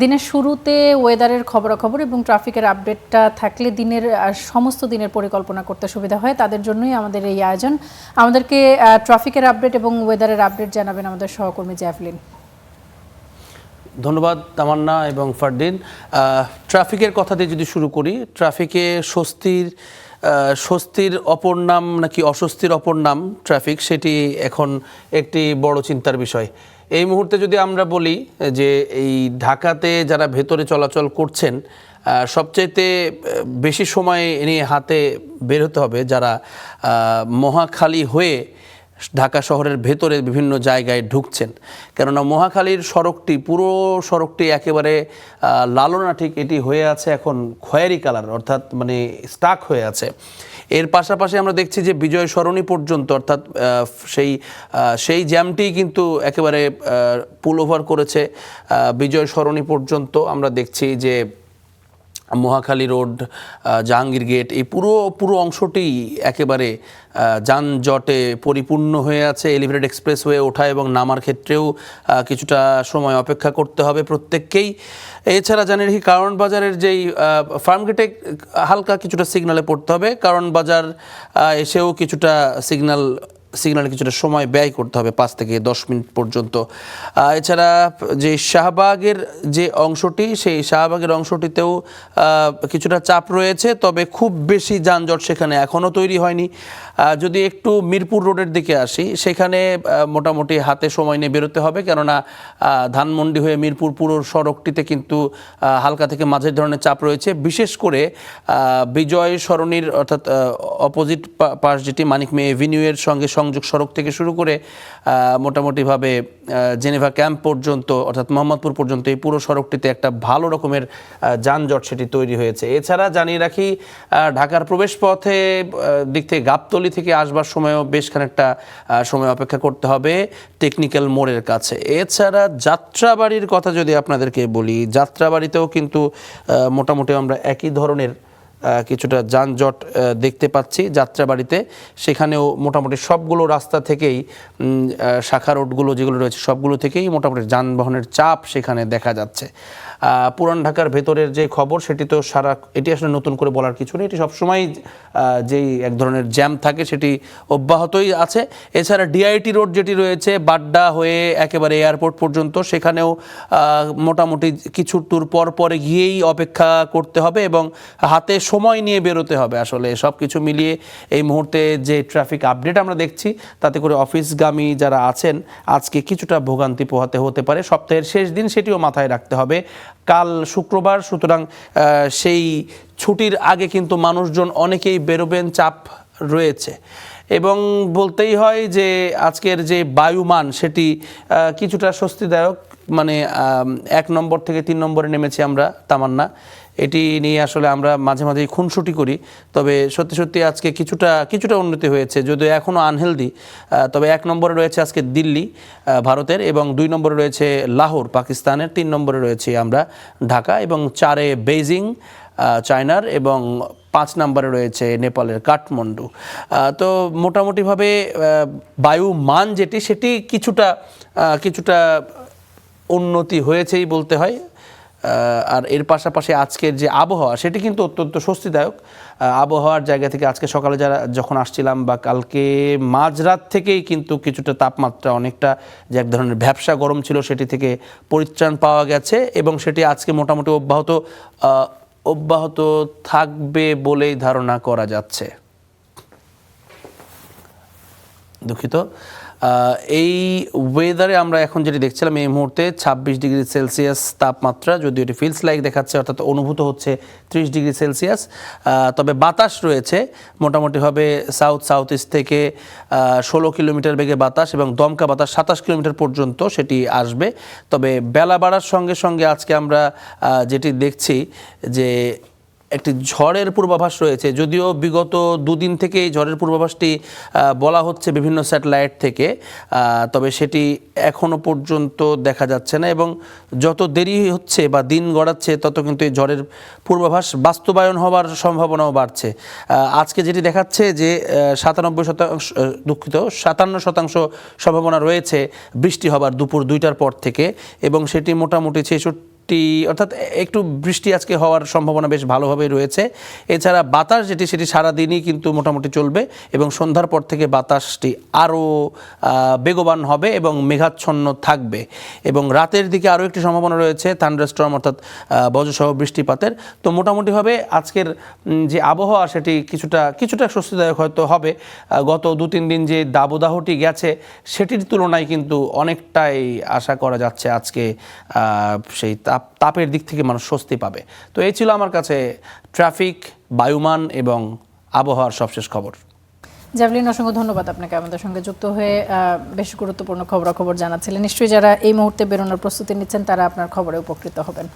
দিনের শুরুতে ওয়েদারের খবরাখবর এবং ট্রাফিকের আপডেটটা থাকলে সমস্ত দিনের পরিকল্পনা করতে সুবিধা হয়। তাদের জন্যই আমাদের এই আয়োজন। আমাদেরকে ট্রাফিকের আপডেট এবং ওয়েদারের আপডেট জানাবেন আমাদের সহকর্মী জ্যাভলিন। ধন্যবাদ তামান্না এবং ফারদিন। ট্রাফিকের কথা দিয়ে যদি শুরু করি, ট্রাফিকে স্বস্তির অপর নাম নাকি অস্বস্তির অপর নাম ট্রাফিক, সেটি এখন একটি বড় চিন্তার বিষয়। এই মুহূর্তে যদি আমরা বলি যে এই ঢাকাতে যারা ভেতরে চলাচল করছেন, সবচাইতে বেশি সময় নিয়ে হাতে বের হতে হবে যারা মহাখালী হয়ে ঢাকা শহরের ভেতরে বিভিন্ন জায়গায় ঢুকছেন। কেননা মহাখালীর পুরো সড়কটি একেবারে লালনা ঠিক এটি হয়ে আছে এখন খয়েরি কালার, অর্থাৎ মানে স্টাক হয়ে আছে। এর পাশাপাশি আমরা দেখছি যে বিজয় সরণি পর্যন্ত, অর্থাৎ সেই জ্যামটি কিন্তু একেবারে পুল ওভার করেছে বিজয় সরণি পর্যন্ত। আমরা দেখছি যে মহাখালী রোড, জাহাঙ্গীর গেট, এই পুরো অংশটি একেবারে যানজটে পরিপূর্ণ হয়ে আছে। এলিভেটেড এক্সপ্রেসওয়ে ওঠা এবং নামার ক্ষেত্রেও কিছুটা সময় অপেক্ষা করতে হবে প্রত্যেককেই। এছাড়া জানি রাখি কারণ বাজারের যেই ফার্মগেটে হালকা কিছুটা সিগনালে পড়তে হবে, কারণ বাজার এসেও কিছুটা সিগনালে কিছুটা সময় ব্যয় করতে হবে, 5 থেকে 10 মিনিট পর্যন্ত। এছাড়া যে শাহবাগের যে অংশটি, সেই শাহবাগের অংশটিতেও কিছুটা চাপ রয়েছে, তবে খুব বেশি যানজট সেখানে এখনও তৈরি হয়নি। যদি একটু মিরপুর রোডের দিকে আসি, সেখানে মোটামুটি হাতে সময় নিয়ে বেরোতে হবে, কেননা ধানমন্ডি হয়ে মিরপুর পুরো সড়কটিতে কিন্তু হালকা থেকে মাঝের ধরনের চাপ রয়েছে। বিশেষ করে বিজয় সরণির অর্থাৎ অপোজিট পাশ যেটি মানিক মে এভিনিউয়ের সঙ্গে সংযোগ সড়ক থেকে শুরু করে মোটামুটিভাবে জেনেভা ক্যাম্প পর্যন্ত, অর্থাৎ মোহাম্মদপুর পর্যন্ত এই পুরো সড়কটিতে একটা ভালো রকমের যানজট সেটি তৈরি হয়েছে। এছাড়া জানিয়ে রাখি ঢাকার প্রবেশ পথে দিক থেকে গাবতলী থেকে আসবার সময়ও বেশ খানিকটা সময় অপেক্ষা করতে হবে টেকনিক্যাল মোড়ের কাছে। এছাড়া যাত্রাবাড়ির কথা যদি আপনাদেরকে বলি, যাত্রাবাড়িতেও কিন্তু মোটামুটি আমরা একই ধরনের কিছুটা যানজট দেখতে পাচ্ছি যাত্রাবাড়িতে। সেখানেও মোটামুটি সবগুলো রাস্তা থেকেই, শাখা রোডগুলো যেগুলো রয়েছে সবগুলো থেকেই মোটামুটি যানবাহনের চাপ সেখানে দেখা যাচ্ছে। পুরান ঢাকার ভেতরের যে খবর, সেটি তো এটি আসলে নতুন করে বলার কিছু নেই, এটি সবসময় যেই এক ধরনের জ্যাম থাকে সেটি অব্যাহতই আছে। এছাড়া ডিআইটি রোড যেটি রয়েছে বাড্ডা হয়ে একেবারে এয়ারপোর্ট পর্যন্ত, সেখানেও মোটামুটি কিছু দূর পরে গিয়েই অপেক্ষা করতে হবে এবং হাতে সময় নিয়ে বেরোতে হবে। আসলে সব কিছু মিলিয়ে এই মুহূর্তে যে ট্রাফিক আপডেট আমরা দেখছি, তাতে করে অফিসগামী যারা আছেন আজকে কিছুটা ভোগান্তি পোহাতে হতে পারে। সপ্তাহের শেষ দিন, সেটিও মাথায় রাখতে হবে। কাল শুক্রবার, সুতরাং সেই ছুটির আগে কিন্তু মানুষজন অনেকেই বেরোবেন, চাপ রয়েছে। এবং বলতেই হয় যে আজকের যে বায়ুমান সেটি কিছুটা স্বস্তিদায়ক, মানে 1 নম্বর থেকে 3 নম্বরে নেমেছি আমরা তামান্না। এটি নিয়ে আসলে আমরা মাঝে মাঝেই খুনসুটি করি, তবে সত্যি আজকে কিছুটা উন্নতি হয়েছে, যদিও এখনও আনহেলদি। তবে 1 নম্বরে রয়েছে আজকে দিল্লি ভারতের, এবং 2 নম্বরে রয়েছে লাহোর পাকিস্তানের, 3 নম্বরে রয়েছে আমরা ঢাকা, এবং 4-এ বেইজিং চায়নার, এবং 5 নম্বরে রয়েছে নেপালের কাঠমান্ডু। তো মোটামুটিভাবে বায়ু মান সেটি কিছুটা উন্নতি হয়েছেই বলতে হয়। আর এর পাশাপাশি আজকের যে আবহাওয়া, সেটি কিন্তু অত্যন্ত স্বস্তিদায়ক। আবহাওয়ার জায়গা থেকে আজকে সকালে যখন আসছিলাম বা কালকে মাঝরাত থেকেই কিন্তু কিছুটা তাপমাত্রা অনেকটা যে এক ধরনের ভ্যাপসা গরম ছিল, সেটি থেকে পরিত্রাণ পাওয়া গেছে, এবং সেটি আজকে মোটামুটি অব্যাহত থাকবে বলেই ধারণা করা যাচ্ছে। দুঃখিত। এই ওয়েদারে আমরা এখন যেটি দেখছিলাম, এই মুহূর্তে 26 ডিগ্রি সেলসিয়াস তাপমাত্রা, যদিও এটি ফিলস লাইক দেখাচ্ছে, অর্থাৎ অনুভূত হচ্ছে 30 ডিগ্রি সেলসিয়াস। তবে বাতাস রয়েছে মোটামুটিভাবে সাউথ ইস্ট থেকে 16 কিলোমিটার বেগে বাতাস, এবং দমকা বাতাস 27 কিলোমিটার পর্যন্ত সেটি আসবে। তবে বেলা বাড়ার সঙ্গে সঙ্গে আজকে আমরা যেটি দেখছি যে একটি ঝড়ের পূর্বাভাস রয়েছে, যদিও বিগত 2 দিন থেকে এই ঝড়ের পূর্বাভাসটি বলা হচ্ছে বিভিন্ন স্যাটেলাইট থেকে, তবে সেটি এখনও পর্যন্ত দেখা যাচ্ছে না, এবং যত দেরি হচ্ছে বা দিন গড়াচ্ছে তত কিন্তু এই ঝড়ের পূর্বাভাস বাস্তবায়ন হওয়ার সম্ভাবনাও বাড়ছে। আজকে যেটি দেখাচ্ছে যে 57% সম্ভাবনা রয়েছে বৃষ্টি হবার দুপুর 2টার পর থেকে, এবং সেটি মোটামুটি 66 বৃষ্টি অর্থাৎ একটু বৃষ্টি আজকে হওয়ার সম্ভাবনা বেশ ভালোভাবেই রয়েছে। এছাড়া বাতাস সেটি সারাদিনই কিন্তু মোটামুটি চলবে এবং সন্ধ্যার পর থেকে বাতাসটি আরও বেগবান হবে এবং মেঘাচ্ছন্ন থাকবে এবং রাতের দিকে আরও একটি সম্ভাবনা রয়েছে থান্ডারস্টর্ম অর্থাৎ বজ্রসহ বৃষ্টিপাতের। তো মোটামুটিভাবে আজকের যে আবহাওয়া সেটি কিছুটা স্বস্তিদায়ক হয়তো হবে। গত 2-3 দিন যে দাবদাহটি গেছে সেটির তুলনায় কিন্তু অনেকটাই আশা করা যাচ্ছে আজকে সেই তাপের দিক থেকে মানুষ স্বস্তি পাবে। তো এই ছিল আমার কাছে ট্রাফিক, বায়ুমান এবং আবহাওয়ার সবশেষ খবর। জ্যাভলিন, অসংখ্য ধন্যবাদ আপনাকে আমাদের সঙ্গে যুক্ত হয়ে বেশ গুরুত্বপূর্ণ খবরাখবর জানাচ্ছিলেন। নিশ্চয়ই যারা এই মুহূর্তে বেরোনোর প্রস্তুতি নিচ্ছেন তারা আপনার খবরে উপকৃত হবেন।